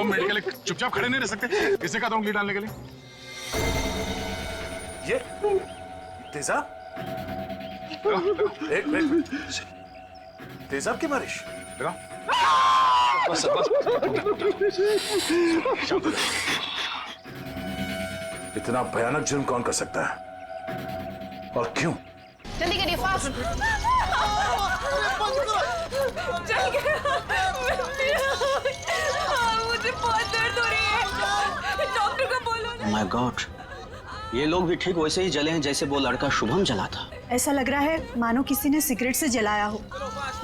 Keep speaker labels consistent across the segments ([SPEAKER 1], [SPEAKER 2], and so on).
[SPEAKER 1] 2 minute के लिए चुपचाप खड़े नहीं रह सकते? किसने कहा था उंगली डालने के लिए?
[SPEAKER 2] ये तेजाब? एक तेजाब की बारिश?
[SPEAKER 1] बस बस।
[SPEAKER 2] इतना भयानक जुर्म कौन कर सकता है और क्यों?
[SPEAKER 3] जल्दी करिए, फास्ट।
[SPEAKER 4] चल गया। मुझे बहुत दर्द हो रही है, डॉक्टर को बोलो ना।
[SPEAKER 5] माय गॉड, ये लोग भी ठीक वैसे ही जले हैं जैसे वो लड़का शुभम जला था।
[SPEAKER 6] ऐसा लग रहा है मानो किसी ने सिगरेट से जलाया हो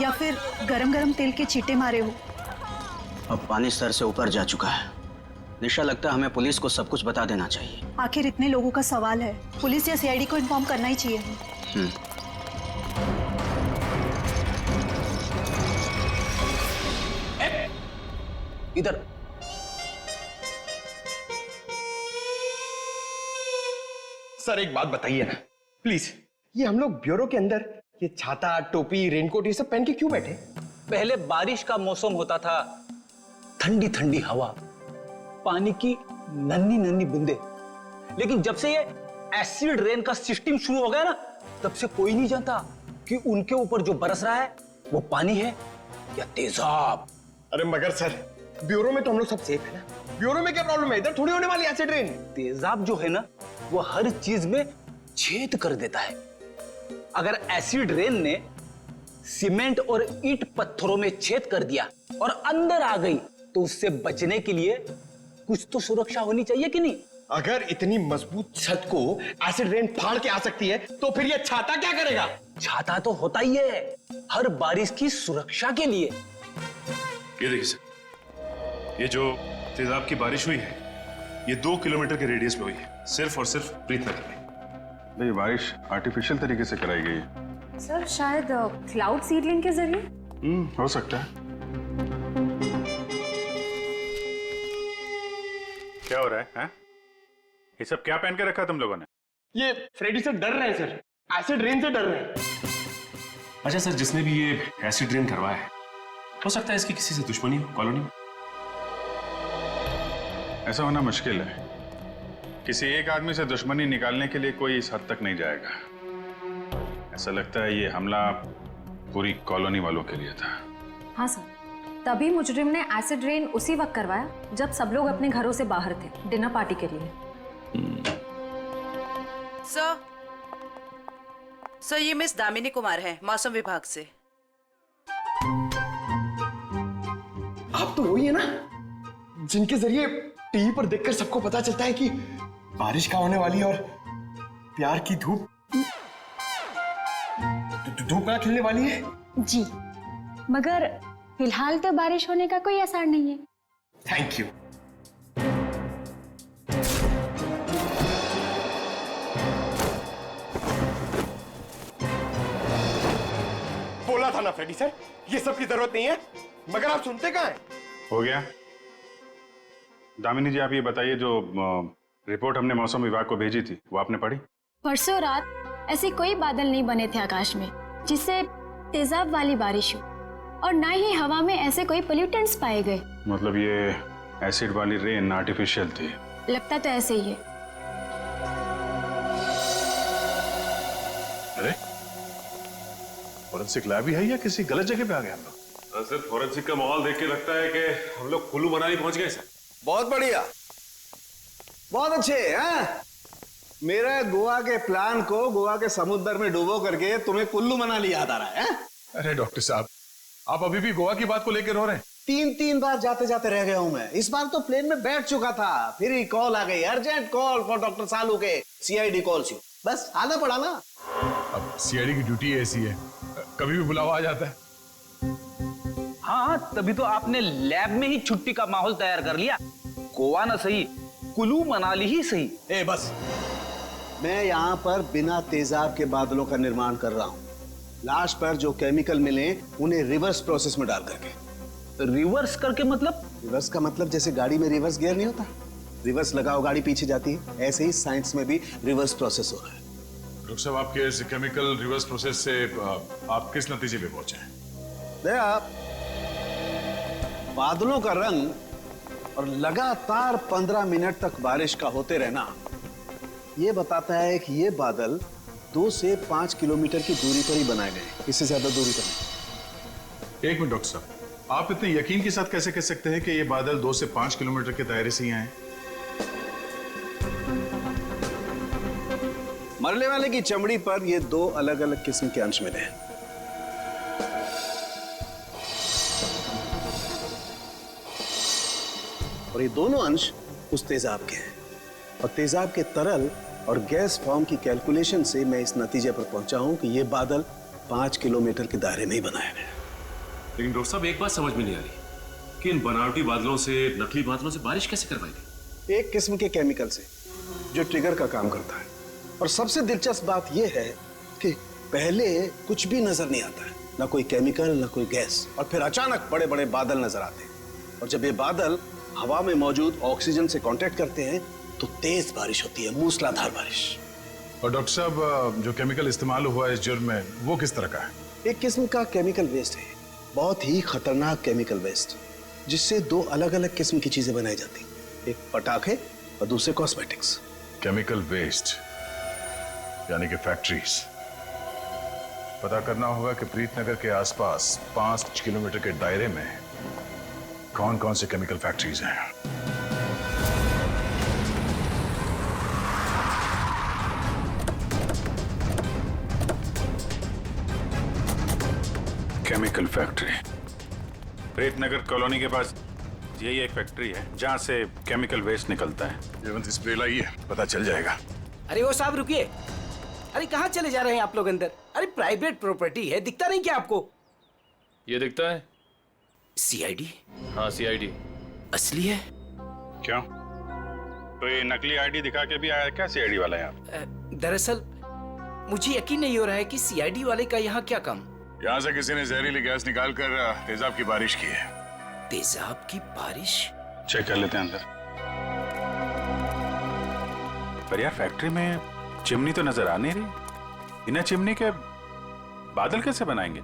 [SPEAKER 6] या फिर गरम गरम तेल के छींटे मारे हो।
[SPEAKER 5] अब पानी सर से ऊपर जा चुका है। निशा, लगता है हमें पुलिस को सब कुछ बता देना चाहिए।
[SPEAKER 6] आखिर इतने लोगों का सवाल है, पुलिस या सीआईडी को इन्फॉर्म करना ही चाहिए।
[SPEAKER 5] इधर
[SPEAKER 7] सर एक बात बताइए ना प्लीज, ये हम लोग ब्यूरो के अंदर ये छाता, टोपी, रेनकोट ये सब पहन के क्यों बैठे?
[SPEAKER 8] पहले बारिश का मौसम होता था, ठंडी ठंडी हवा, पानी की नन्ही नन्ही बूंदे। लेकिन जब से ये एसिड रेन का सिस्टम शुरू हो गया ना, तब से कोई नहीं जानता कि उनके ऊपर जो बरस रहा है वो पानी है या तेजाब।
[SPEAKER 7] अरे मगर सर, ब्यूरो में तो हम लोग सब सेफ है ना। ब्यूरो में क्या प्रॉब्लम है? इधर थोड़ी होने वाली एसिड रेन।
[SPEAKER 8] तेजाब जो है ना, वो हर चीज में छेद कर देता है। अगर एसिड रेन ने सीमेंट और ईंट पत्थरों में छेद कर दिया और अंदर आ गई, तो उससे बचने के लिए कुछ तो सुरक्षा होनी चाहिए कि नहीं?
[SPEAKER 7] अगर इतनी मजबूत छत को एसिड रेन फाड़ के आ सकती है, तो फिर ये छाता क्या करेगा?
[SPEAKER 8] छाता तो होता ही है हर बारिश की सुरक्षा के लिए।
[SPEAKER 1] ये देखिए सर, ये जो तेजाब की बारिश हुई है, ये 2 किलोमीटर के रेडियस में हुई है, सिर्फ और सिर्फ प्रीतनगर में।
[SPEAKER 9] ये बारिश आर्टिफिशियल तरीके से कराई गई है
[SPEAKER 4] सर, शायद क्लाउड सीडलिंग के जरिए।
[SPEAKER 9] हो सकता है।
[SPEAKER 1] क्या हो रहा है, हैं? ये सब क्या पहन के रखा तुम लोगों ने?
[SPEAKER 7] ये फ्रेडी से डर रहे हैं सर, एसिड रेन से डर रहे हैं।
[SPEAKER 10] अच्छा सर, जिसने भी ये एसिड रेन करवाया है, हो सकता है इसकी किसी से दुश्मनी हो कॉलोनी में।
[SPEAKER 9] ऐसा होना मुश्किल है। किसी एक आदमी से दुश्मनी निकालने के लिए कोई इस हद तक नहीं जाएगा। ऐसा लगता है ये हमला पूरी कॉलोनी वालों के लिए था।
[SPEAKER 4] हाँ सर, तभी मुजरिम ने एसिड रेन उसी वक्त करवाया जब सब लोग अपने घरों से बाहर थे डिनर पार्टी के लिए।
[SPEAKER 3] सर, ये मिस दामिनी कुमार है, मौसम विभाग से।
[SPEAKER 7] आप तो वही है ना जिनके जरिए टीवी पर देखकर सबको पता चलता है कि बारिश का होने वाली है और प्यार की धूप कहाँ खिलने वाली है।
[SPEAKER 11] जी, मगर फिलहाल तो बारिश होने का कोई आसार नहीं है।
[SPEAKER 7] Thank you. बोला था ना फ्रेडी सर, ये सब की जरूरत नहीं है, मगर आप सुनते कहाँ हैं?
[SPEAKER 9] हो गया। दामिनी जी, आप ये बताइए, जो रिपोर्ट हमने मौसम विभाग को भेजी थी वो आपने पढ़ी?
[SPEAKER 11] परसों रात ऐसे कोई बादल नहीं बने थे आकाश में जिससे तेजाब वाली बारिश हो, और ना ही हवा में ऐसे कोई पोल्यूटेंट्स पाए गए।
[SPEAKER 9] मतलब ये एसिड वाली रेन आर्टिफिशियल थी?
[SPEAKER 11] लगता तो ऐसे ही है।
[SPEAKER 1] अरे, फॉरेंसिक लैब ही है या किसी गलत जगह पे आ गए हम लोग?
[SPEAKER 10] सर, फॉरेंसिक का माहौल देख के लगता है कि हम लोग कुल्लू मनाली पहुंच गए सर।
[SPEAKER 2] बहुत बढ़िया, बहुत अच्छे हैं। मेरे गोवा के प्लान को गोवा के समुद्र में डुबो करके तुम्हें कुल्लू मनाली याद आ रहा है?
[SPEAKER 1] अरे डॉक्टर साहब, आप अभी भी गोवा की बात को लेकर रो रहे हैं?
[SPEAKER 2] 3 बार जाते जाते रह गया हूं मैं। इस बार तो प्लेन में बैठ चुका था, फिर ही कॉल आ गई, अर्जेंट कॉल फॉर डॉक्टर सालू के सीआईडी कॉल्स यू। बस आना पड़ा ना।
[SPEAKER 1] अब सीआईडी की ड्यूटी ऐसी है, कभी भी बुलावा आ जाता है।
[SPEAKER 8] हाँ, तभी तो आपने लैब में ही छुट्टी का माहौल तैयार कर लिया। गोवा ना सही, कुल्लू मनाली ही सही।
[SPEAKER 2] ए बस, मैं यहाँ पर बिना तेजाब के बादलों का निर्माण कर रहा हूँ। लाश पर जो केमिकल मिले उन्हें रिवर्स प्रोसेस में डाल करके।
[SPEAKER 8] रिवर्स करके मतलब?
[SPEAKER 2] रिवर्स का मतलब जैसे गाड़ी में रिवर्स गियर नहीं होता, रिवर्स लगाओ गाड़ी पीछे जाती है, ऐसे ही साइंस में भी रिवर्स प्रोसेस हो रहा है।
[SPEAKER 1] डॉक्टर साहब, आपके इस केमिकल रिवर्स प्रोसेस से आप किस नतीजे पे पहुंचे हैं?
[SPEAKER 2] देखा, बादलों का रंग और लगातार 15 मिनट तक बारिश का होते रहना ये बताता है कि ये बादल 2 से 5 किलोमीटर की दूरी पर ही बनाए गए, इससे ज्यादा दूरी पर नहीं।
[SPEAKER 9] एक मिनट डॉक्टर साहब, आप इतने यकीन के साथ कैसे कह सकते हैं कि ये बादल 2 से 5 किलोमीटर के दायरे से ही आए?
[SPEAKER 2] मरने वाले की चमड़ी पर ये 2 अलग अलग किस्म के अंश मिले हैं। और ये दोनों अंश उस तेजाब के हैं, और तेजाब के तरल और गैस फॉर्म की कैलकुलेशन से मैं इस नतीजे पर पहुंचा हूं कि ये बादल 5 किलोमीटर के दायरे में ही बनाए गए।
[SPEAKER 10] लेकिन डॉक्टर साहब एक बात समझ में नहीं आ रही कि इन बनावटी बादलों से, नकली बादलों से बारिश कैसे करवाई गई?
[SPEAKER 2] एक किस्म के केमिकल से जो ट्रिगर का काम करता है। और सबसे दिलचस्प बात यह है कि पहले कुछ भी नजर नहीं आता है, ना कोई केमिकल ना कोई गैस, और फिर अचानक बड़े बड़े बादल नजर आते हैं। और जब ये बादल हवा में मौजूद ऑक्सीजन से कांटेक्ट करते हैं तो तेज बारिश होती है, मूसलाधार बारिश।
[SPEAKER 9] और डॉक्टर साहब, जो केमिकल इस्तेमाल हुआ है इस जुर्म में, वो किस तरह का है?
[SPEAKER 2] एक किस्म का केमिकल वेस्ट है, बहुत ही खतरनाक केमिकल वेस्ट, जिससे 2 अलग अलग किस्म की चीजें बनाई जाती हैं, एक पटाखे और दूसरे कॉस्मेटिक्स।
[SPEAKER 9] केमिकल वेस्ट यानी कि फैक्ट्रीज। पता करना होगा कि प्रीतनगर के आसपास 5 किलोमीटर के दायरे में कौन कौन से केमिकल फैक्ट्रीज हैं। केमिकल फैक्ट्री प्रीतनगर कॉलोनी के पास यही एक फैक्ट्री है जहां से केमिकल वेस्ट निकलता है। जयवंत स्प्रे लाइए, पता चल जाएगा।
[SPEAKER 12] अरे वो साहब रुकिए, अरे कहाँ चले जा रहे हैं आप लोग अंदर? अरे प्राइवेट प्रॉपर्टी है, दिखता नहीं क्या आपको?
[SPEAKER 10] ये दिखता है
[SPEAKER 12] सीआईडी।
[SPEAKER 10] हाँ सीआईडी
[SPEAKER 12] असली है
[SPEAKER 9] क्यों? तो ये नकली आईडी दिखा के भी आया क्या सीआईडी वाला यहाँ?
[SPEAKER 12] दरअसल मुझे यकीन नहीं हो रहा है कि सीआईडी वाले का यहाँ क्या काम।
[SPEAKER 9] यहाँ से किसी ने जहरीली गैस निकाल कर तेजाब की बारिश की है।
[SPEAKER 12] तेजाब की बारिश?
[SPEAKER 9] चेक कर लेते हैं अंदर। पर यार फैक्ट्री में चिमनी तो नजर आ नहीं रही। बिना चिमनी के बादल कैसे बनाएंगे?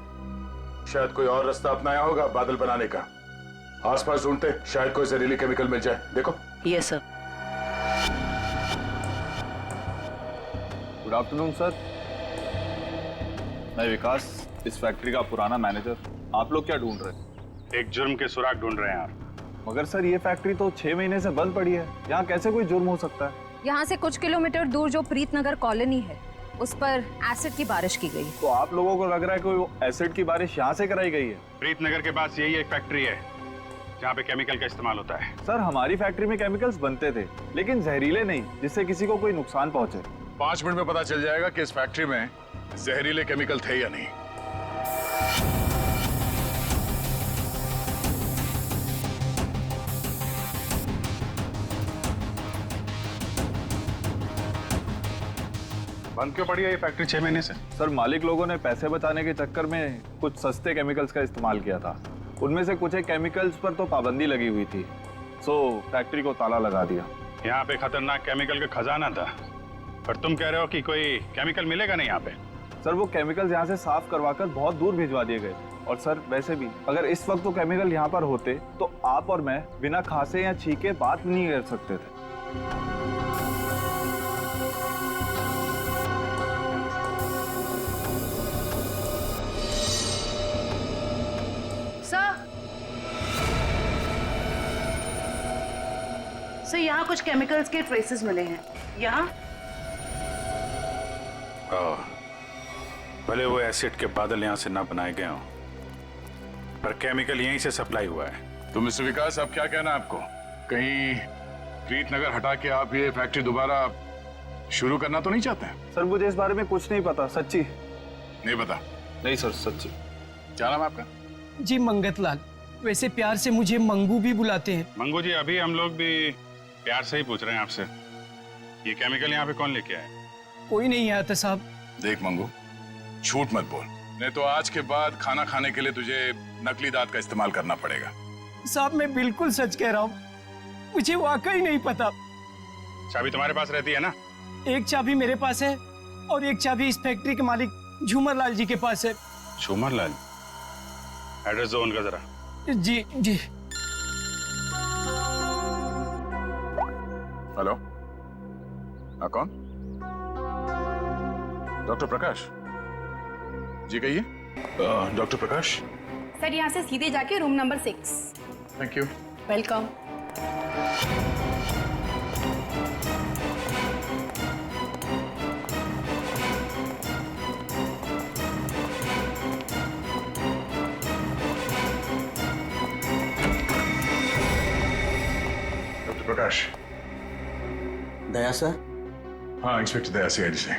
[SPEAKER 9] शायद कोई और रास्ता अपनाया होगा बादल बनाने का। आसपास ढूंढते, शायद कोई जहरीली केमिकल मिल जाए। देखो।
[SPEAKER 3] Yes sir.
[SPEAKER 13] Good afternoon sir, मैं विकास, इस फैक्ट्री का पुराना मैनेजर। आप लोग क्या ढूंढ रहे हैं?
[SPEAKER 9] एक जुर्म के सुराग ढूंढ रहे हैं आप।
[SPEAKER 13] मगर सर ये फैक्ट्री तो 6 महीने से बंद पड़ी है, यहाँ कैसे कोई जुर्म हो सकता है?
[SPEAKER 4] यहाँ से कुछ किलोमीटर दूर जो प्रीतनगर कॉलोनी है उस पर एसिड की बारिश की गई।
[SPEAKER 13] तो आप लोगों को लग रहा है कोई एसिड की बारिश यहाँ से कराई गई है?
[SPEAKER 9] प्रीतनगर के पास यही एक फैक्ट्री है जहाँ पे केमिकल का इस्तेमाल होता है।
[SPEAKER 13] सर हमारी फैक्ट्री में केमिकल्स बनते थे, लेकिन जहरीले नहीं, जिससे किसी को कोई नुकसान पहुंचे।
[SPEAKER 9] 5 मिनट में पता चल जाएगा कि इस फैक्ट्री में जहरीले केमिकल थे या नहीं। बंद क्यों पड़ी है ये फैक्ट्री 6 महीने से?
[SPEAKER 13] सर मालिक लोगों ने पैसे बचाने के चक्कर में कुछ सस्ते केमिकल्स का इस्तेमाल किया था। उनमें से कुछ एक केमिकल्स पर तो पाबंदी लगी हुई थी, सो फैक्ट्री को ताला लगा दिया।
[SPEAKER 9] यहाँ पे खतरनाक केमिकल का खजाना था, पर तुम कह रहे हो कि कोई केमिकल मिलेगा नहीं यहाँ पे?
[SPEAKER 13] सर वो केमिकल्स यहाँ से साफ करवाकर बहुत दूर भिजवा दिए गए। और सर वैसे भी अगर इस वक्त वो केमिकल यहाँ पर होते तो आप और मैं बिना खांसे या छींके बात नहीं कर सकते थे।
[SPEAKER 3] सर यहाँ कुछ केमिकल्स के ट्रेसेस मिले हैं। यहाँ
[SPEAKER 9] भले वो एसिड के बादल यहाँ से ना बनाए गए हों, पर केमिकल यहीं से सप्लाई हुआ है। तो मिस्टर विकास, अब क्या कहना है आपको? कहीं प्रीतनगर हटा के आप ये फैक्ट्री दोबारा शुरू करना तो नहीं चाहते हैं?
[SPEAKER 13] सर मुझे इस बारे में कुछ नहीं पता, सच्ची
[SPEAKER 9] नहीं पता।
[SPEAKER 13] नहीं सर सच्ची।
[SPEAKER 9] क्या नाम है आपका?
[SPEAKER 12] जी मंगतलाल, वैसे प्यार से मुझे मंगू भी बुलाते हैं।
[SPEAKER 9] मंगू जी, अभी हम लोग भी प्यार से ही पूछ रहे हैं आपसे, ये केमिकल यहाँ पे कौन लेके आया?
[SPEAKER 12] कोई नहीं आया था साहब।
[SPEAKER 9] देख मंगू, झूठ मत बोल, नहीं तो आज के बाद खाना खाने के लिए तुझे नकली दांत का इस्तेमाल करना पड़ेगा।
[SPEAKER 12] साहब मैं बिल्कुल सच कह रहा हूँ, मुझे वाकई नहीं पता।
[SPEAKER 9] चाबी तुम्हारे पास रहती है ना?
[SPEAKER 12] एक चाबी मेरे पास है और एक चाबी इस फैक्ट्री के मालिक झूमर लाल जी के पास है।
[SPEAKER 9] झूमर लाल? एड्रेस दो उनका जरा।
[SPEAKER 12] जी जी।
[SPEAKER 9] हेलो, हाँ कौन? डॉक्टर प्रकाश जी, कहिए। डॉक्टर प्रकाश।
[SPEAKER 14] सर यहाँ से सीधे जाके room number 6।
[SPEAKER 9] Thank you.
[SPEAKER 14] Welcome.
[SPEAKER 9] Doctor Prakash.
[SPEAKER 5] Daya sir.
[SPEAKER 9] हाँ, इंस्पेक्टर दया, सीआईडी से।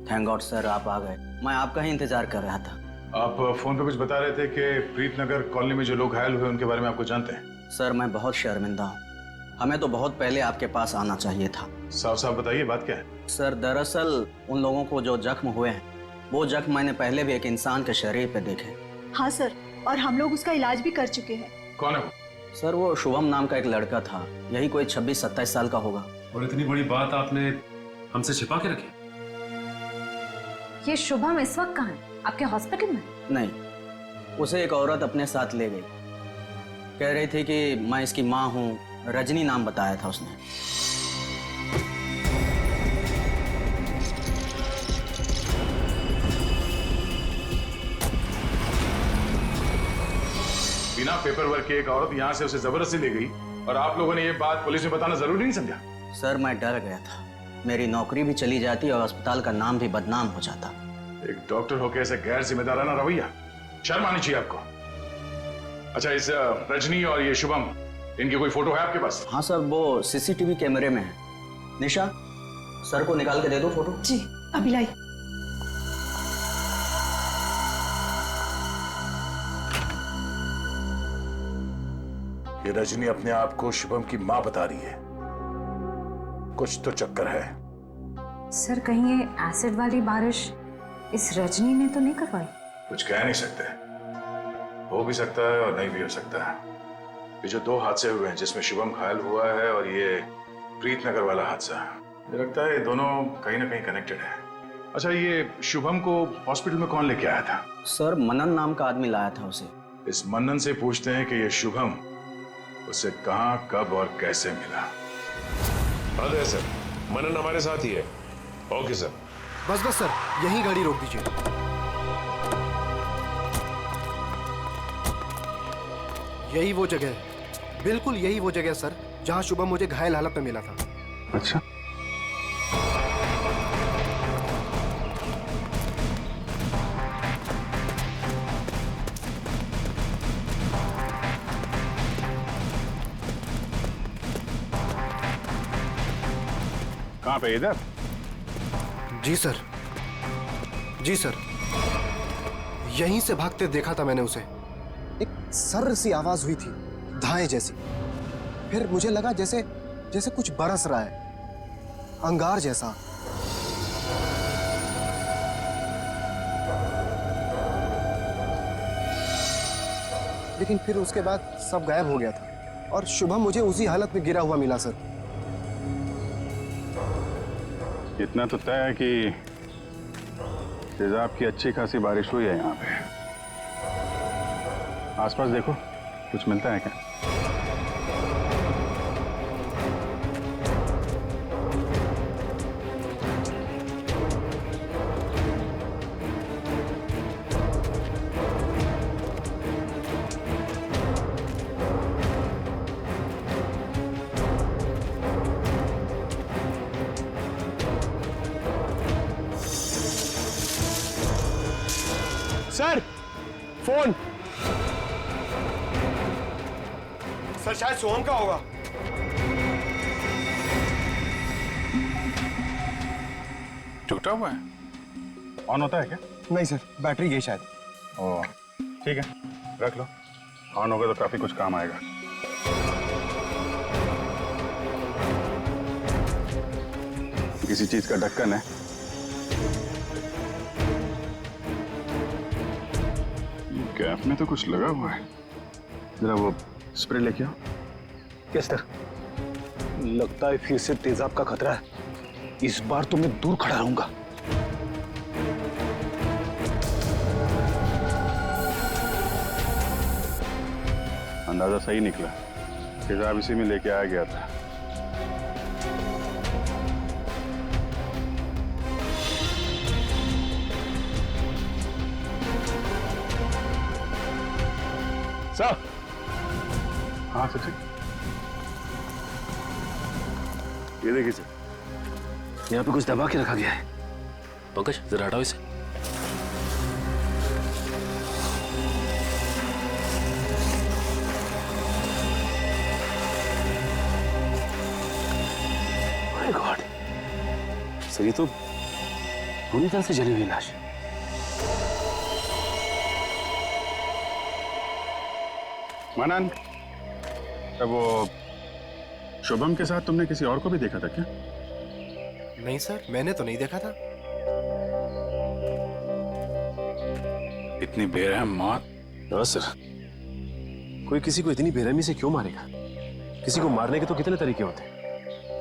[SPEAKER 5] थैंक गॉड सर, आप आ गए। मैं आपका ही इंतजार कर रहा था।
[SPEAKER 9] आप फोन पे कुछ बता रहे थे कि प्रीतनगर कॉलोनी में जो लोग घायल हुए उनके बारे में आपको जानते हैं?
[SPEAKER 5] सर मैं बहुत शर्मिंदा हूँ। हमें तो बहुत पहले आपके पास आना चाहिए था।
[SPEAKER 9] साफ साफ बताइए, बात क्या है?
[SPEAKER 5] सर दरअसल उन लोगों को जो जख्म हुए हैं, वो जख्म मैंने पहले भी एक इंसान के शरीर पे देखे।
[SPEAKER 6] हाँ सर, और हम लोग उसका इलाज भी कर चुके हैं।
[SPEAKER 9] कौन है वो?
[SPEAKER 5] सर वो शुभम नाम का एक लड़का था, यही कोई 26-27 साल का होगा।
[SPEAKER 10] और इतनी बड़ी बात आपने हमसे छिपा के रखी?
[SPEAKER 4] ये शुभम इस वक्त कहाँ है? आपके हॉस्पिटल में?
[SPEAKER 5] नहीं, उसे एक औरत अपने साथ ले गई। कह रही थी कि मैं इसकी माँ हूँ, रजनी नाम बताया था उसने।
[SPEAKER 9] बिना पेपर वर्क के एक औरत यहाँ से उसे जबरदस्ती ले गई और आप लोगों ने ये बात पुलिस में बताना जरूरी नहीं समझा?
[SPEAKER 5] सर मैं डर गया था, मेरी नौकरी भी चली जाती और अस्पताल का नाम भी बदनाम हो जाता।
[SPEAKER 9] एक डॉक्टर होकर ऐसे गैर जिम्मेदाराना रवैया, शर्म आनी चाहिए आपको। अच्छा, इस रजनी और ये शुभम, इनकी कोई फोटो है आपके पास?
[SPEAKER 5] हाँ सर, वो सीसीटीवी कैमरे में है। निशा, सर को निकाल के दे दो फोटो।
[SPEAKER 6] जी अभी लाई।
[SPEAKER 9] ये रजनी अपने आप को शुभम की माँ बता रही है। कुछ तो चक्कर है।
[SPEAKER 4] सर कहीं ये एसिड वाली बारिश इस रजनी ने तो नहीं करवाई?
[SPEAKER 9] कुछ कह नहीं सकते, हो भी सकता है और नहीं भी हो सकता है। ये जो 2 हादसे हुए हैं, जिसमें शुभम घायल हुआ है और ये प्रीतनगर वाला हादसा, मुझे लगता है ये दोनों कहीं ना कहीं कनेक्टेड है। अच्छा, ये शुभम को हॉस्पिटल में कौन लेके आया था?
[SPEAKER 5] सर मनन नाम का आदमी लाया था उसे।
[SPEAKER 9] इस मनन से पूछते हैं कि ये शुभम उसे कहाँ, कब और कैसे मिला।
[SPEAKER 1] हाँ सर, मनन हमारे साथ ही है। Okay sir.
[SPEAKER 7] बस बस सर, यही गाड़ी रोक दीजिए। यही वो जगह है, बिल्कुल यही वो जगह है सर, जहां शुभम मुझे घायल हालत में मिला था।
[SPEAKER 9] अच्छा,
[SPEAKER 13] कहाँ पे? इधर?
[SPEAKER 7] जी सर, जी सर, यहीं से भागते देखा था मैंने उसे।
[SPEAKER 15] एक सर्र सी आवाज हुई थी, धाए जैसी। फिर मुझे लगा जैसे जैसे कुछ बरस रहा है, अंगार जैसा। लेकिन फिर उसके बाद सब गायब हो गया था और शुभम मुझे उसी हालत में गिरा हुआ मिला सर।
[SPEAKER 13] इतना तो तय है कि तेजाब की अच्छी खासी बारिश हुई है यहाँ पे। आसपास देखो, कुछ मिलता है क्या?
[SPEAKER 7] Sir phone. सर शायद सोहम का होगा।
[SPEAKER 13] टूटा हुआ है? ऑन होता है क्या?
[SPEAKER 15] नहीं सर, बैटरी गई शायद।
[SPEAKER 13] ओह ठीक है, रख लो। ऑन होगा तो काफी कुछ काम आएगा। किसी चीज का ढक्कन है। गैप में तो कुछ लगा हुआ है। जरा वो स्प्रे लेके आओ।
[SPEAKER 2] Yes sir. लगता है फिर से तेजाब का खतरा है। इस बार तो मैं दूर खड़ा रहूंगा।
[SPEAKER 13] अंदाजा सही निकला, तेजाब इसी में लेके आया गया था।
[SPEAKER 9] सर। हाँ सर ठीक।
[SPEAKER 1] ये देखिए सर, यहाँ पे कुछ दबा के रखा गया है।
[SPEAKER 10] पंकज जरा हटाओ इसे।
[SPEAKER 1] माय गॉड सर, ये तो पूरी तरह से जली हुई लाश है।
[SPEAKER 9] मानन, वो शुभम के साथ तुमने किसी और को भी देखा था क्या?
[SPEAKER 15] नहीं सर, मैंने तो नहीं देखा था।
[SPEAKER 9] इतनी बेरहम मौत?
[SPEAKER 1] हाँ सर, कोई किसी को इतनी बेरहमी से क्यों मारेगा? किसी को मारने के तो कितने तरीके होते हैं,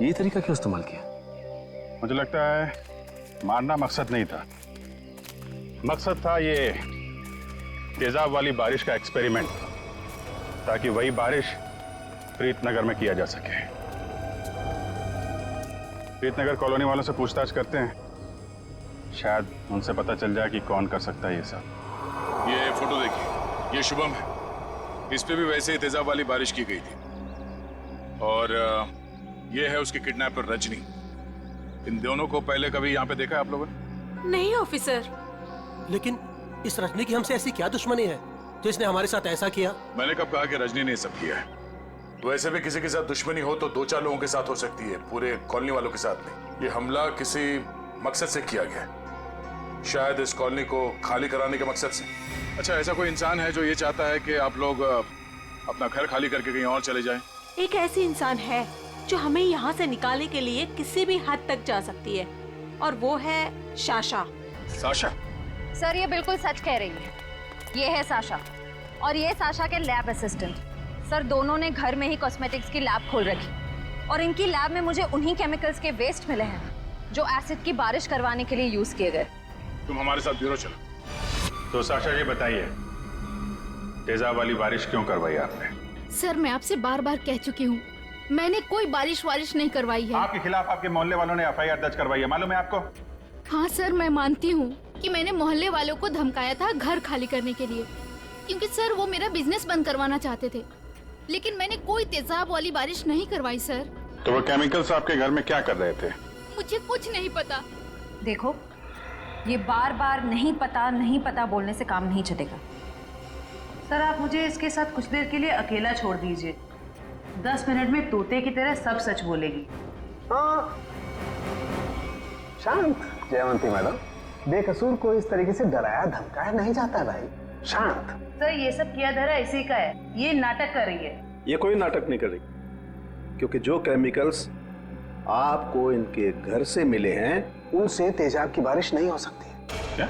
[SPEAKER 1] ये तरीका क्यों इस्तेमाल किया?
[SPEAKER 9] मुझे लगता है मारना मकसद नहीं था, मकसद था ये तेजाब वाली बारिश का एक्सपेरिमेंट, ताकि वही बारिश प्रीतनगर में किया जा सके। प्रीतनगर कॉलोनी वालों से पूछताछ करते हैं, शायद उनसे पता चल जाए कि कौन कर सकता है ये सब।
[SPEAKER 16] ये फोटो देखिए, ये शुभम है, इस पे भी वैसे ही तेजाब वाली बारिश की गई थी। और ये है उसकी किडनैपर रजनी। इन दोनों को पहले कभी यहाँ पे देखा है आप लोगों ने?
[SPEAKER 12] नहीं ऑफिसर।
[SPEAKER 17] लेकिन इस रजनी की हमसे ऐसी क्या दुश्मनी है जो इसने हमारे साथ ऐसा किया?
[SPEAKER 16] मैंने कब कहा कि रजनी ने सब किया है? तो ऐसे भी किसी के साथ दुश्मनी हो तो 2-4 लोगों के साथ हो सकती है, पूरे कॉलोनी वालों के साथ नहीं। ये हमला किसी मकसद से किया गया है, शायद इस कॉलोनी को खाली कराने के मकसद से। अच्छा, ऐसा कोई इंसान है जो ये चाहता है कि आप लोग अपना घर खाली करके कहीं और चले जाएं?
[SPEAKER 18] एक ऐसी इंसान है जो हमें यहाँ से निकालने के लिए किसी भी हद तक जा सकती है, और वो है साशा।
[SPEAKER 16] साशा?
[SPEAKER 4] सर ये बिल्कुल सच कह रही है, ये है साशा, और ये साशा के लैब असिस्टेंट। सर दोनों ने घर में ही कॉस्मेटिक्स की लैब खोल रखी, और इनकी लैब में मुझे उन्हीं केमिकल्स के वेस्ट मिले हैं जो एसिड की बारिश करवाने के लिए यूज किए गए।
[SPEAKER 16] तुम हमारे साथ ब्यूरो चलो।
[SPEAKER 9] तो साशा ये बताइए, तेजाब वाली बारिश क्यों करवाई आपने?
[SPEAKER 11] सर मैं आपसे बार बार कह चुकी हूँ, मैंने कोई बारिश वारिश नहीं करवाई है।
[SPEAKER 9] आपके खिलाफ आपके मोहल्ले वालों ने एफआईआर दर्ज करवाई है, मालूम है आपको?
[SPEAKER 11] हाँ सर, मैं मानती हूँ कि मैंने मोहल्ले वालों को धमकाया था घर खाली करने के लिए, क्योंकि सर वो मेरा बिजनेस बंद करवाना चाहते थे, लेकिन मैंने कोई तेजाब वाली बारिश नहीं करवाई सर।
[SPEAKER 9] तो वो केमिकल्स आपके घर में क्या कर रहे थे?
[SPEAKER 11] मुझे कुछ नहीं पता।
[SPEAKER 4] देखो, ये बार बार नहीं पता बोलने से काम नहीं चलेगा।
[SPEAKER 3] सर आप मुझे इसके साथ कुछ देर के लिए अकेला छोड़ दीजिए, 10 मिनट में तोते की तरह सब सच बोलेगी।
[SPEAKER 2] हाँ शांत जयवंती मैडम, बेकसूर को इस तरीके से डराया धमकाया नहीं जाता भाई, शांत।
[SPEAKER 3] सर ये सब किया धरा इसी का है, ये नाटक कर रही है।
[SPEAKER 2] ये कोई नाटक नहीं कर रही, क्योंकि जो केमिकल्स आपको इनके घर से मिले हैं उनसे तेजाब की बारिश नहीं हो सकती।
[SPEAKER 9] क्या?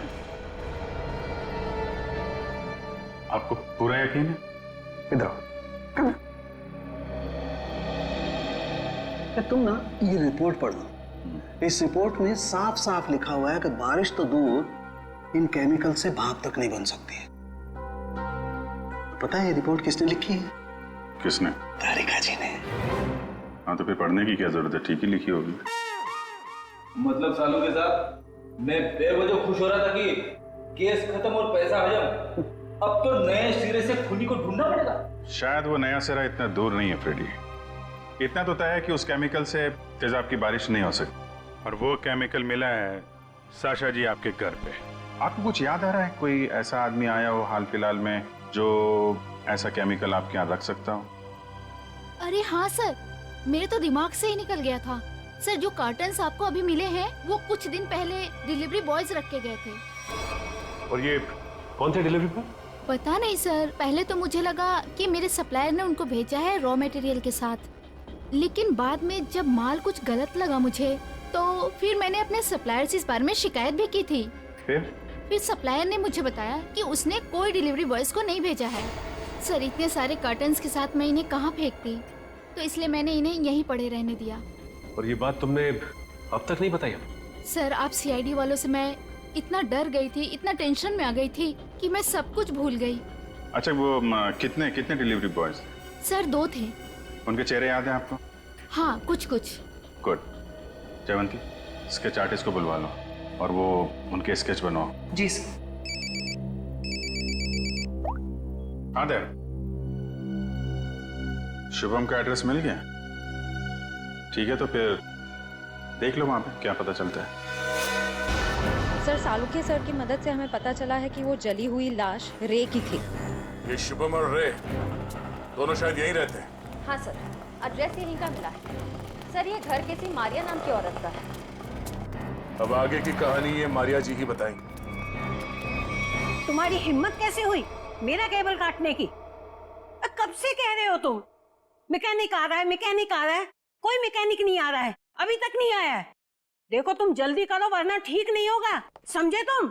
[SPEAKER 9] आपको पूरा यकीन है?
[SPEAKER 2] इधर आओ। तुम ना ये रिपोर्ट पढ़ लो, इस रिपोर्ट में साफ साफ लिखा हुआ है कि बारिश तो दूर, इन केमिकल से भाप तक नहीं बन सकती है। पता है ये रिपोर्ट किसने लिखी है?
[SPEAKER 9] किसने?
[SPEAKER 2] तारिका जी ने।
[SPEAKER 9] हाँ तो फिर पढ़ने की क्या जरूरत है, ठीक ही लिखी होगी।
[SPEAKER 8] मतलब सालों के साथ मैं बेवजह खुश हो रहा था कि केस खत्म और पैसा हजम, अब तो नए सिरे से खूनी को ढूंढना पड़ेगा।
[SPEAKER 9] शायद वो नया सिरा इतना दूर नहीं है फ्रेडी, इतना तो तय है कि उस केमिकल से तेजाब की बारिश नहीं हो सकती, और वो केमिकल मिला है साशा जी आपके घर पे। आपको कुछ याद आ रहा है, कोई ऐसा आदमी आया हो हाल फिलहाल में जो ऐसा केमिकल आपके यहाँ रख सकता हो?
[SPEAKER 11] अरे हाँ सर, मेरे तो दिमाग से ही निकल गया था। सर जो कार्टन्स आपको अभी मिले हैं वो कुछ दिन पहले डिलीवरी बॉयज रख के गए थे।
[SPEAKER 10] और ये कौन थे डिलीवरी बॉय?
[SPEAKER 11] पता नहीं सर, पहले तो मुझे लगा कि मेरे सप्लायर ने उनको भेजा है रॉ मटेरियल के साथ, लेकिन बाद में जब माल कुछ गलत लगा मुझे, तो फिर मैंने अपने सप्लायर से इस बारे में शिकायत भी की थी। फिर सप्लायर ने मुझे बताया कि उसने कोई डिलीवरी बॉयज को नहीं भेजा है। सर इतने सारे कार्टन्स के साथ मैं इन्हें कहाँ फेंकती, तो इसलिए मैंने इन्हें यहीं पड़े रहने दिया।
[SPEAKER 10] और ये बात तुमने अब तक नहीं बताई?
[SPEAKER 11] सर आप सीआईडी वालों से मैं इतना डर गई थी, इतना टेंशन में आ गई थी कि मैं सब कुछ भूल गई।
[SPEAKER 9] अच्छा वो कितने डिलीवरी बॉयज?
[SPEAKER 11] सर 2 थे।
[SPEAKER 9] उनके चेहरे याद हैं आपको?
[SPEAKER 11] हाँ कुछ।
[SPEAKER 9] गुड। जयवंती, स्केच आर्टिस्ट को बुलवा लो और वो उनके स्केच बनवाओ।
[SPEAKER 3] जी सर।
[SPEAKER 9] हाँ देव, शुभम का एड्रेस मिल गया? ठीक है, तो फिर देख लो वहां पे क्या पता चलता है।
[SPEAKER 4] सर, सालुखे सर की मदद से हमें पता चला है कि वो जली हुई लाश रे की थी।
[SPEAKER 16] ये शुभम और रे दोनों शायद यहीं रहते हैं।
[SPEAKER 4] हाँ सर, एड्रेस यहीं का मिला है। सर, ये घर किसी मारिया नाम की औरत का है।
[SPEAKER 16] अब आगे की कहानी ये मारिया जी ही बताएंगी।
[SPEAKER 18] तुम्हारी हिम्मत कैसे हुई मेरा केबल काटने की? कब से कह रहे हो तुम? मैकेनिक आ रहा है, मैकेनिक आ रहा है। कोई मैकेनिक नहीं आ रहा है, अभी तक नहीं आया है। देखो तुम जल्दी करो वरना ठीक नहीं होगा, समझे तुम?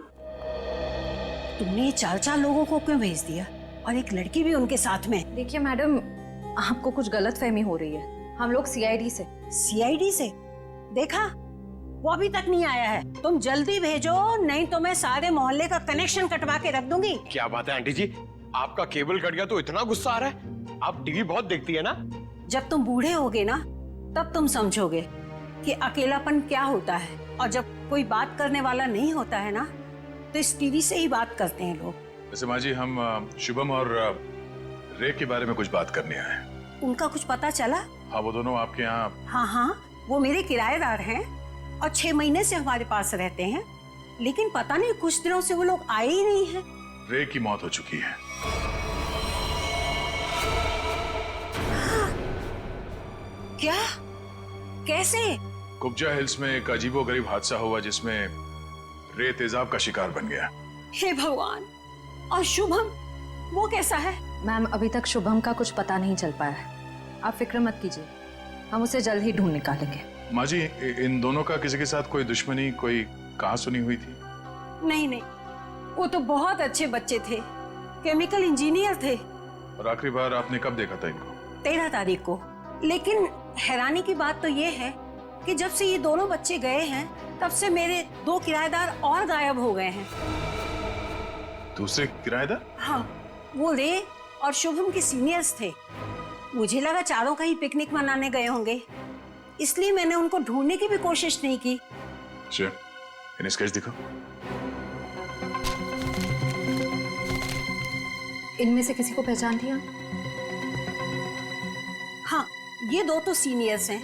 [SPEAKER 18] तुमने 4 लोगों को क्यों भेज दिया और एक लड़की भी उनके साथ में?
[SPEAKER 4] देखिए मैडम, आपको कुछ गलतफहमी हो रही है। हम लोग सीआईडी से।
[SPEAKER 18] सीआईडी से? देखा, वो अभी तक नहीं आया है। तुम जल्दी भेजो, नहीं तो मैं सारे मोहल्ले का कनेक्शन कटवा के रख दूंगी।
[SPEAKER 7] क्या बात है आंटी जी, आपका केबल कट गया तो इतना गुस्सा आ रहा है? आप टीवी बहुत देखती है ना?
[SPEAKER 18] जब तुम बूढ़े होगे ना तब तुम समझोगे कि अकेलापन क्या होता है। और जब कोई बात करने वाला नहीं होता है ना तो इस टीवी से ही बात करते हैं लोग।
[SPEAKER 16] वैसे माँ जी, हम शुभम और रे के बारे में कुछ बात करने आए हैं।
[SPEAKER 18] उनका कुछ पता चला?
[SPEAKER 16] हाँ, वो दोनों आपके यहाँ।
[SPEAKER 18] हाँ, वो मेरे किराएदार हैं और 6 महीने से हमारे पास रहते हैं, लेकिन पता नहीं कुछ दिनों से वो लोग आए ही नहीं हैं।
[SPEAKER 16] रे की मौत हो चुकी है।
[SPEAKER 18] क्या? कैसे?
[SPEAKER 16] कुब्जा हिल्स में एक अजीबोगरीब हादसा हुआ जिसमें रे तेजाब का शिकार बन गया।
[SPEAKER 18] हे भगवान! और शुभम, वो कैसा है?
[SPEAKER 4] मैम, अभी तक शुभम का कुछ पता नहीं चल पाया है। आप फिक्र मत कीजिए, हम उसे जल्द ही ढूंढ निकालेंगे।
[SPEAKER 16] माँ जी, इन दोनों का किसी के साथ कोई दुश्मनी, कोई कहां सुनी हुई थी?
[SPEAKER 18] नहीं, वो तो बहुत अच्छे बच्चे थे, केमिकल इंजीनियर थे।
[SPEAKER 16] और आखिरी बार आपने कब देखा था इनको?
[SPEAKER 18] 13 तारीख को। लेकिन हैरानी की बात तो ये है कि जब से ये दोनों बच्चे गए हैं तब से मेरे 2 किराएदार और गायब हो गए हैं।
[SPEAKER 16] दूसरे किराएदार?
[SPEAKER 18] हाँ, वो रे और शुभम के सीनियर्स थे। मुझे लगा चारों कहीं पिकनिक मनाने गए होंगे, इसलिए मैंने उनको ढूंढने की भी कोशिश नहीं की।
[SPEAKER 16] अच्छा, इन्हें स्केच दिखो।
[SPEAKER 4] इनमें से किसी को पहचान लिया?
[SPEAKER 18] हाँ, ये 2 तो सीनियर्स हैं,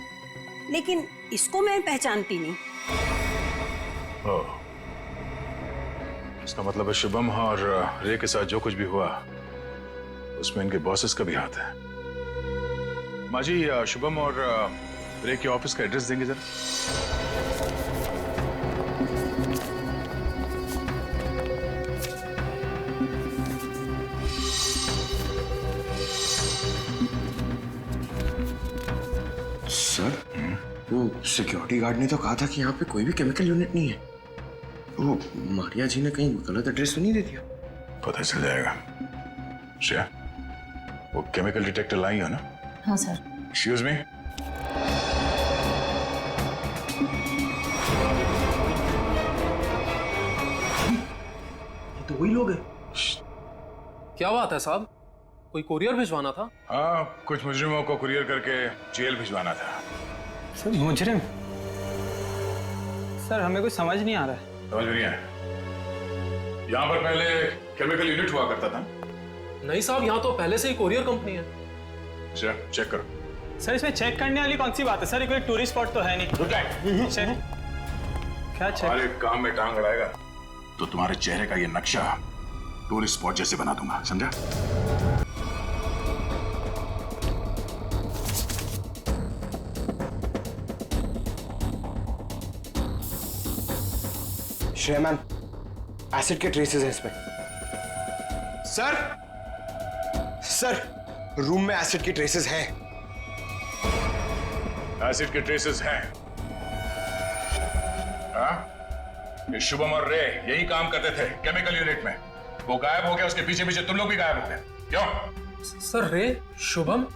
[SPEAKER 18] लेकिन इसको मैं पहचानती नहीं।
[SPEAKER 16] ओह, इसका मतलब है शुभम और रे के साथ जो कुछ भी हुआ उसमें इनके बॉसेस का भी हाथ है। माँ जी, शुभम और रे के ऑफिस का एड्रेस देंगे जरा?
[SPEAKER 7] सर, वो सिक्योरिटी गार्ड ने तो कहा था कि यहाँ पे कोई भी केमिकल यूनिट नहीं है। वो मारिया जी ने कहीं गलत एड्रेस तो नहीं दे दिया?
[SPEAKER 16] पता चल जाएगा। श्रेया, वो केमिकल डिटेक्टर लाई हो ना?
[SPEAKER 4] हाँ सर।
[SPEAKER 16] Excuse me.
[SPEAKER 17] ये तो वही लोग हैं। क्या बात है साहब, कोई कुरियर भिजवाना था?
[SPEAKER 16] हाँ, कुछ मुजरिमों को कुरियर करके जेल भिजवाना था।
[SPEAKER 5] सर, मुजरिम? सर, हमें कुछ समझ नहीं आ रहा है।
[SPEAKER 16] समझ नहीं आया? यहाँ पर पहले केमिकल यूनिट हुआ करता था?
[SPEAKER 17] नहीं साहब, यहाँ तो पहले से ही कुरियर कंपनी है।
[SPEAKER 16] अच्छा, चेक करो।
[SPEAKER 5] सर, इसमें चेक करने वाली कौन सी बात है? सर, ये कोई टूरिस्ट स्पॉट तो है नहीं। चेक? क्या चेक?
[SPEAKER 16] हमारे काम में टांग अड़ाएगा तो तुम्हारे चेहरे का ये नक्शा टूरिस्ट स्पॉट जैसे बना दूंगा, समझा?
[SPEAKER 7] श्रेया मैम, एसिड के ट्रेसेस हैं इसमें। सर, रूम में एसिड के ट्रेसेस हैं।
[SPEAKER 16] एसिड के ट्रेसेस हैं? हाँ? ये शुभम और रे यही काम करते थे केमिकल यूनिट में। वो गायब हो गया, उसके पीछे पीछे तुम लोग भी गायब हो गए। क्यों?
[SPEAKER 17] सर, रे, शुभम,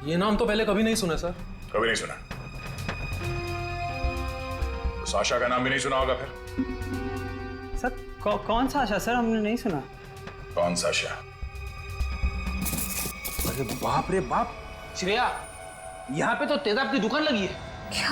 [SPEAKER 17] ये नाम तो पहले कभी नहीं सुना सर।
[SPEAKER 16] कभी नहीं सुना? तो साशा का नाम भी नहीं सुना होगा फिर?
[SPEAKER 5] सर, कौन सा आशा? सर, हमने नहीं सुना।
[SPEAKER 16] कौन साशा?
[SPEAKER 12] अरे बाप रे बाप, श्रेया, यहाँ पे तो तेजाब की दुकान लगी है।
[SPEAKER 4] क्या?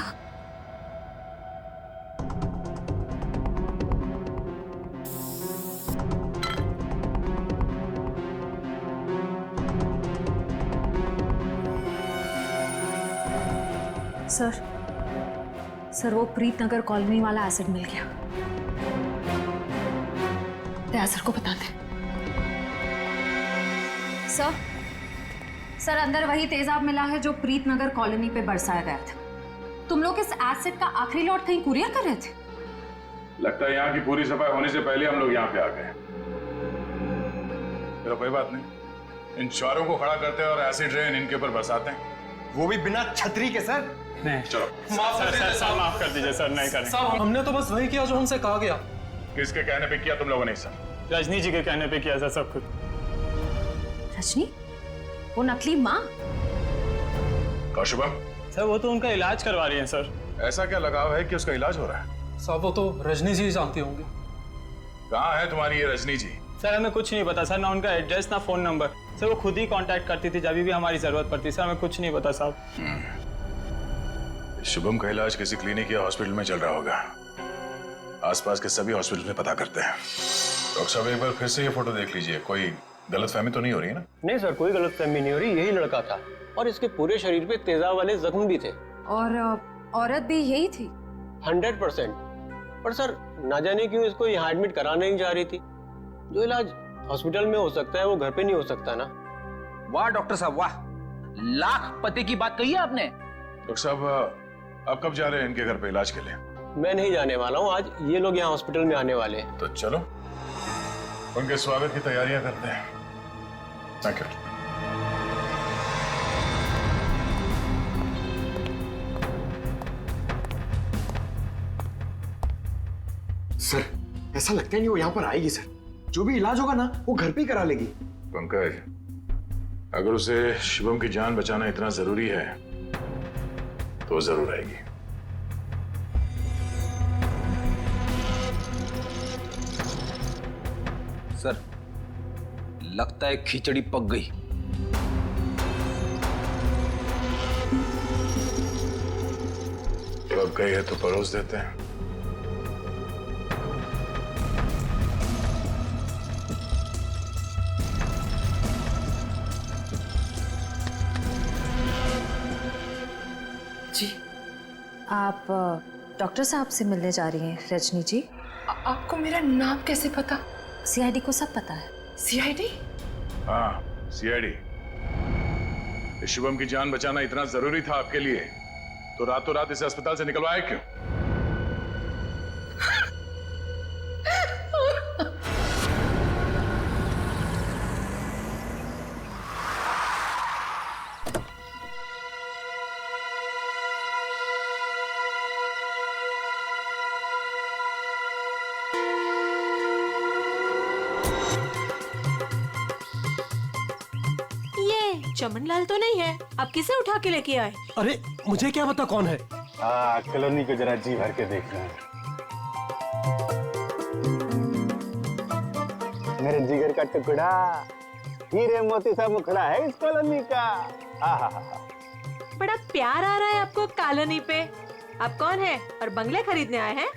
[SPEAKER 4] सर वो प्रीत नगर कॉलोनी वाला एसिड मिल गया। दया सर को बता दे। सर अंदर वही तेजाब मिला है जो प्रीत नगर कॉलोनी पे बरसाया गया था। तुम लोग इस एसिड का आखिरी लॉट कहीं कुरियर कर रहे थे?
[SPEAKER 16] लगता है यहाँ की पूरी सफाई होने से पहले हम लोग यहाँ पे आ गए। चलो कोई बात नहीं, इन चारों को खड़ा करते हैं और एसिड रेन इनके ऊपर बरसाते हैं,
[SPEAKER 7] वो भी बिना छतरी के सर।
[SPEAKER 16] नहीं चलो
[SPEAKER 13] सर माफ कर दीजिए सर, नहीं करेंगे।
[SPEAKER 17] साहब हमने तो बस वही किया जो हमसे कहा गया।
[SPEAKER 16] किसके कहने पे किया तुम लोगों ने? सर
[SPEAKER 13] रजनी जी के कहने पे किया सर सब कुछ।
[SPEAKER 4] रजनी? वो नकली माँ?
[SPEAKER 16] और शुभम?
[SPEAKER 13] सर वो तो उनका इलाज करवा रही है सर।
[SPEAKER 16] ऐसा क्या लगाव है कि उसका इलाज हो रहा है?
[SPEAKER 17] साहब वो तो रजनी जी जानते होंगे।
[SPEAKER 16] कहाँ है तुम्हारी ये रजनी जी?
[SPEAKER 13] सर हमें कुछ नहीं पता सर, ना उनका एड्रेस ना फोन नंबर। सर वो खुद ही कांटेक्ट करती थी जब भी हमारी जरूरत पड़ती। सर हमें कुछ नहीं पता साहब।
[SPEAKER 16] शुभम का इलाज किसी क्लिनिक या हॉस्पिटल में चल रहा होगा। आसपास के सभी हॉस्पिटल में पता करते हैं। डॉक्टर साहब एक बार फिर से ये फोटो देख लीजिए, कोई गलतफहमी तो नहीं हो रही है ना?
[SPEAKER 17] नहीं सर, कोई गलतफहमी नहीं हो रही, यही लड़का था और इसके पूरे शरीर पे तेजाब वाले जख्म भी थे।
[SPEAKER 4] और औरत भी यही थी?
[SPEAKER 17] 100%। पर सर ना जाने क्यों इसको यहाँ एडमिट कराना नहीं चाह रही थी। जो इलाज हॉस्पिटल में हो सकता है वो घर पे नहीं हो सकता ना।
[SPEAKER 8] वाह डॉक्टर साहब वाह, लाख पते की बात कही है आपने।
[SPEAKER 16] डॉक्टर साहब आप कब जा रहे हैं इनके घर पे इलाज के लिए?
[SPEAKER 17] मैं नहीं जाने वाला हूँ, आज ये लोग यहाँ हॉस्पिटल में आने वाले हैं।
[SPEAKER 16] तो चलो उनके स्वागत की तैयारियां करते हैं। Thank you.
[SPEAKER 7] सर ऐसा लगता है नहीं वो यहाँ पर आएगी सर। जो भी इलाज होगा ना वो घर पे ही करा लेगी।
[SPEAKER 16] पंकज, अगर उसे शिवम की जान बचाना इतना जरूरी है तो जरूर आएगी।
[SPEAKER 8] सर लगता है खिचड़ी पक गई।
[SPEAKER 16] पक गई है तो परोस देते हैं।
[SPEAKER 4] जी आप डॉक्टर साहब से मिलने जा रही हैं रजनी जी?
[SPEAKER 14] आपको मेरा नाम कैसे पता?
[SPEAKER 4] सीआईडी को सब पता है।
[SPEAKER 14] सीआईडी?
[SPEAKER 16] हाँ सीआईडी। शिवम की जान बचाना इतना जरूरी था आपके लिए तो रातों रात इसे अस्पताल से निकलवाए क्यों?
[SPEAKER 14] चमनलाल तो नहीं है, आप किसे उठा के लेके आए?
[SPEAKER 17] अरे मुझे क्या पता कौन है।
[SPEAKER 13] कॉलोनी को जरा जी भर के देखना है।
[SPEAKER 19] मेरे जिगर का टुकड़ा, हीरे मोती सा मुखड़ा है इस कॉलोनी का।
[SPEAKER 14] बड़ा प्यार आ रहा है आपको कॉलोनी पे। आप कौन है और बंगले खरीदने आए हैं?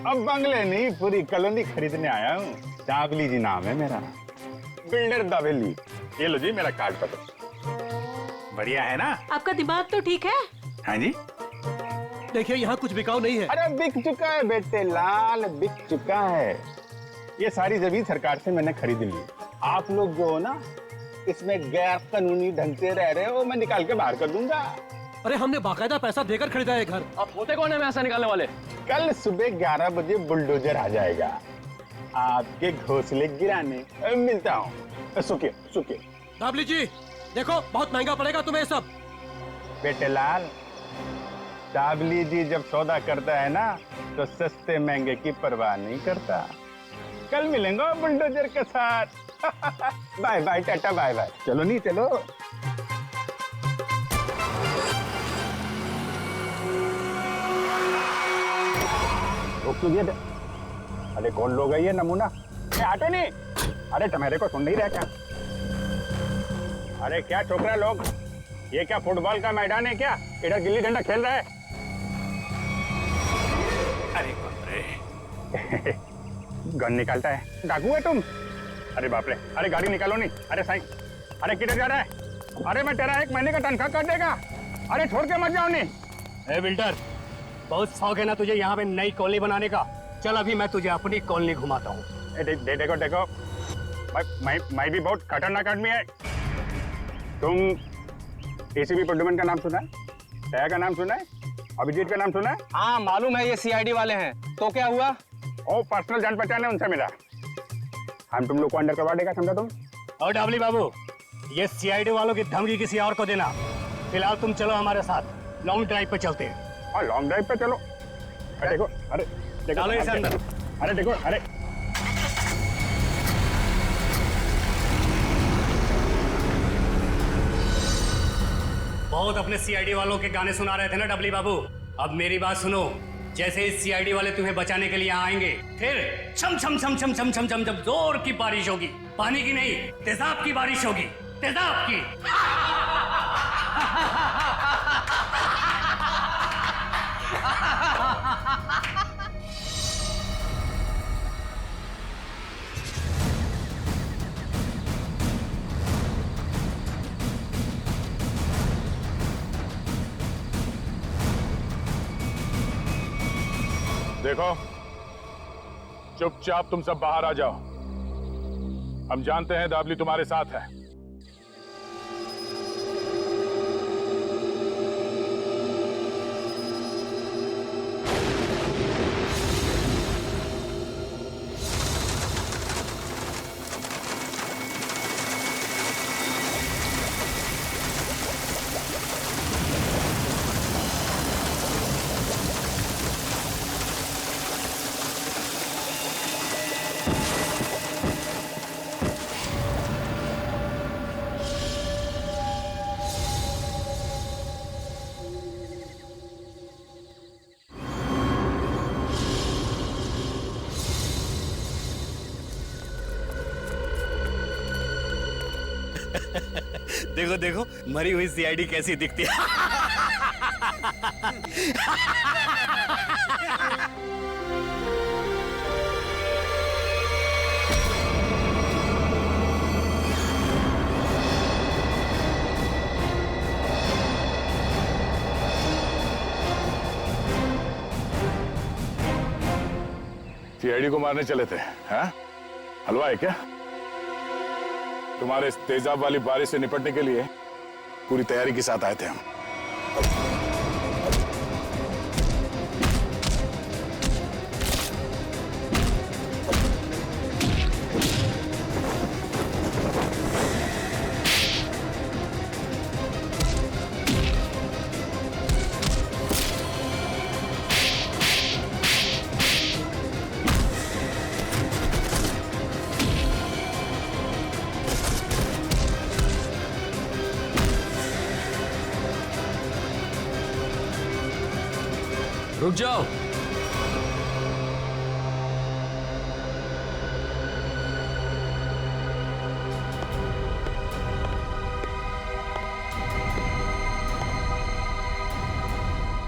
[SPEAKER 19] अब बंगले नहीं, पूरी कॉलोनी खरीदने आया हूँ। चावली जी नाम है मेरा, बिल्डर दावेली। ये लो जी मेरा कार्ड पत्र।
[SPEAKER 13] बढ़िया है ना?
[SPEAKER 14] आपका दिमाग तो ठीक है?
[SPEAKER 13] हाँ जी।
[SPEAKER 17] देखिए यहाँ कुछ बिकाऊ नहीं है।
[SPEAKER 19] अरे बिक चुका है बेटे लाल, बिक चुका है। ये सारी जमीन सरकार से मैंने खरीद ली। आप लोग जो हो ना इसमें गैर कानूनी ढंग से रह रहे हो, मैं निकाल के बाहर कर दूंगा।
[SPEAKER 17] अरे हमने बाकायदा पैसा देकर खरीदा है घर।
[SPEAKER 13] आप होते कौन है पैसा निकालने वाले?
[SPEAKER 19] कल सुबह 11 बजे बुलडोजर आ जाएगा आपके घोंसले गिराने। मिलता हूँ। सुखिए सुखिए।
[SPEAKER 17] दाबली जी देखो बहुत महंगा पड़ेगा तुम्हें सब।
[SPEAKER 19] बेटे लाल, दाबली जी जब सौदा करता है ना तो सस्ते महंगे की परवाह नहीं करता। कल मिलेंगे बुलडोजर के साथ। Bye bye tata bye bye. चलो नहीं चलो। अरे कौन लोग है ये नमूना? आटे नहीं। अरे तुम्हारे को सुन नहीं रहा क्या? अरे क्या छोकरा लोग, ये क्या फुटबॉल का मैदान है क्या? इधर गिल्ली डंडा खेल रहा है। अरे बाप रे। गन निकालता है, डाकू है तुम? अरे बाप रे। अरे गाड़ी निकालो नहीं। अरे साईं, अरे किधर जा रहा है? अरे मैं तेरा 1 महीने का तनख्वाह कर देगा। अरे छोड़ के मत जाओ नहीं।
[SPEAKER 20] ए बिल्डर, बहुत शौक है ना तुझे यहाँ पे नई कॉलोनी बनाने का? चल अभी मैं तुझे अपनी कॉलोनी घुमाता हूँ।
[SPEAKER 19] देखो देखो, मैं भी बहुत खतरनाक आदमी है। तुम एसीपी प्रद्युमन का नाम सुना है? दया का नाम सुना है? अभिजीत का नाम सुना है?
[SPEAKER 20] हाँ मालूम है, ये सीआईडी वाले हैं। तो क्या हुआ?
[SPEAKER 19] ओ पर्सनल जान पहचान है उनसे मिला। हम तुम लोग को अंडर करवा देगा, समझा तुम? और
[SPEAKER 20] डबली बाबू, ये सीआईडी वालों की धमकी किसी और को देना। फिलहाल तुम चलो हमारे साथ, लॉन्ग ड्राइव पे चलते हैं।
[SPEAKER 19] हाँ लॉन्ग ड्राइव पे चलो। अरे देखो, अरे देखो,
[SPEAKER 20] चलो इसे अंदर।
[SPEAKER 19] अरे देखो, अरे
[SPEAKER 20] बहुत अपने सीआईडी वालों के गाने सुना रहे थे ना डबली बाबू। अब मेरी बात सुनो, जैसे इस सीआईडी वाले तुम्हें बचाने के लिए यहाँ आएंगे, फिर छम छम छम छम छम छम छम जब जोर की बारिश होगी, पानी की नहीं तेजाब की बारिश होगी, तेजाब की।
[SPEAKER 9] देखो, चुपचाप तुम सब बाहर आ जाओ। हम जानते हैं दाबली तुम्हारे साथ है।
[SPEAKER 20] देखो देखो, मरी हुई सीआईडी कैसी दिखती है।
[SPEAKER 9] सीआईडी को मारने चले थे, हैं? हलवा है क्या? तुम्हारे इस तेजाब वाली बारिश से निपटने के लिए पूरी तैयारी के साथ आए थे हम।
[SPEAKER 21] रुक जाओ।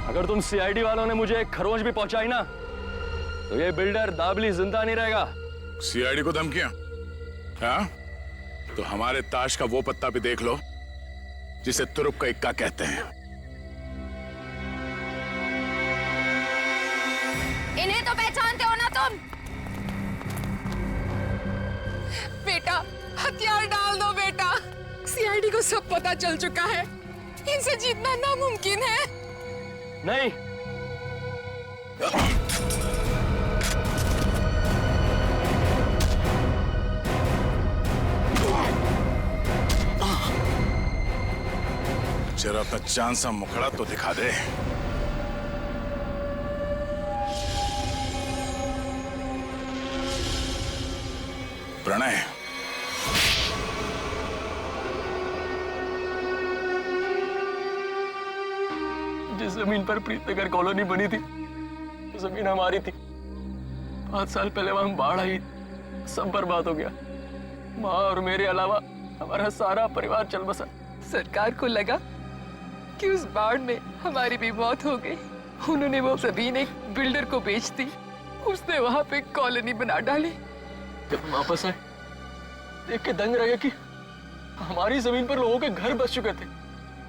[SPEAKER 21] अगर तुम सीआईडी वालों ने मुझे एक खरोंच भी पहुंचाई ना, तो ये बिल्डर दाबली जिंदा नहीं रहेगा।
[SPEAKER 9] सीआईडी को धमकियां? हाँ? तो हमारे ताश का वो पत्ता भी देख लो जिसे तुरुप का इक्का कहते हैं।
[SPEAKER 4] इन्हें तो पहचानते हो ना तुम?
[SPEAKER 22] बेटा, हथियार डाल दो बेटा। सीआईडी को सब पता चल चुका है। इनसे जीतना नामुमकिन है।
[SPEAKER 21] नहीं।
[SPEAKER 9] जरा अपना चांद सा मुखड़ा तो दिखा दे। प्रणय,
[SPEAKER 21] जिस जमीन पर प्रीतनगर कॉलोनी बनी थी, वो जमीन हमारी थी। 5 साल पहले वहां बाढ़ आई, सब बर्बाद हो गया। माँ और मेरे अलावा हमारा सारा परिवार चल बसा।
[SPEAKER 22] सरकार को लगा कि उस बाढ़ में हमारी भी मौत हो गई। उन्होंने वो जमीन एक बिल्डर को बेच दी। उसने वहां पे कॉलोनी बना डाली।
[SPEAKER 21] जब वापस आए, देख के दंग रह गए कि हमारी जमीन पर लोगों के घर बस चुके थे।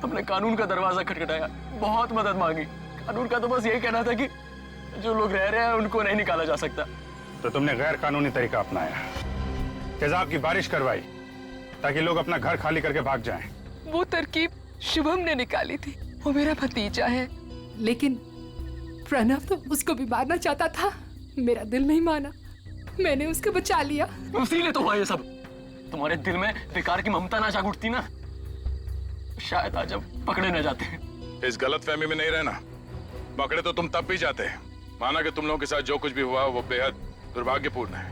[SPEAKER 21] हमने कानून का दरवाजा खटखटाया, बहुत मदद मांगी। अनूर का तो बस यही कहना था कि जो लोग रह रहे हैं उनको नहीं निकाला जा सकता।
[SPEAKER 9] तो तुमने गैर कानूनी तरीका अपनाया, तेजाब की बारिश करवाई ताकि लोग अपना घर खाली करके भाग जाएं।
[SPEAKER 22] वो तरकीब शुभम ने निकाली थी, वो मेरा भतीजा है। लेकिन प्रणव तो उसको भी मारना चाहता था, मेरा दिल नहीं माना, मैंने उसको बचा लिया।
[SPEAKER 21] इसीलिए तो हुआ ये सब। तुम्हारे दिल में बेकार की ममता ना जाग उठती ना, शायद आज हम पकड़े न जाते हैं।
[SPEAKER 16] इस गलतफहमी में नहीं रहना, पकड़े तो तुम तब भी जाते हैं। माना कि तुम लोगों के साथ जो कुछ भी हुआ वो बेहद दुर्भाग्यपूर्ण है,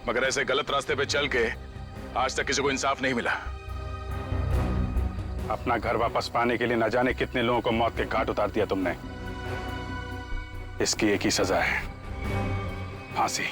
[SPEAKER 16] मगर ऐसे गलत रास्ते पे चल के आज तक किसी को इंसाफ नहीं मिला।
[SPEAKER 9] अपना घर वापस पाने के लिए न जाने कितने लोगों को मौत के घाट उतार दिया तुमने। इसकी एक ही सजा है, फांसी।